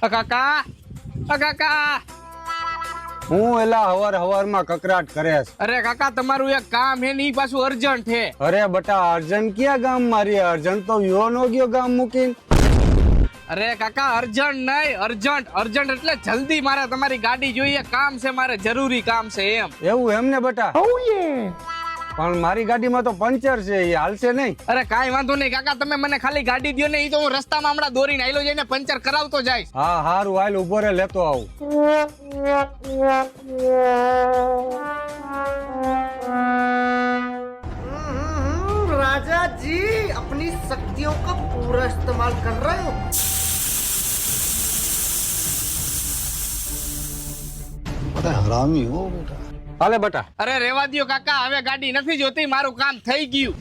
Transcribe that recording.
કાકા હું એલા હવાર માં કકરાટ કરે છે. અરે કાકા તમારું એક કામ હે ને ઈ પાછું અર્જન્ટ હે. અરે બટા અર્જન્ટ ક્યાં ગામ મારી અર્જન્ટ તો યો નો ગયો ગામ મૂકીને. અરે કાકા અર્જન્ટ નહીં, અર્જન્ટ એટલે જલ્દી મારે તમારી ગાડી જોઈએ, કામ છે મારે, જરૂરી કામ છે એમ. એવું એમને બટા? પણ મારી ગાડીમાં તો પંચર છે, એ હાલશે નહીં. અરે કાઈ વાંધો નહીં કાકા, તમે મને ખાલી ગાડી દ્યો ને, ઈ તો હું રસ્તામાં હમણાં દોરીને આયલો જઈને પંચર કરાવતો જઈશ. હા હારું હાલ ઉભો રે લેતો આવું. राजा जी अपनी शक्तियों का पूरा इस्तेमाल कर रहे हो. બટા હરામી હો બેટા. હાલે બટા. અરે રેવા દ્યો કાકા, હવે ગાડી નથી જોતી, મારું કામ થઈ ગયું.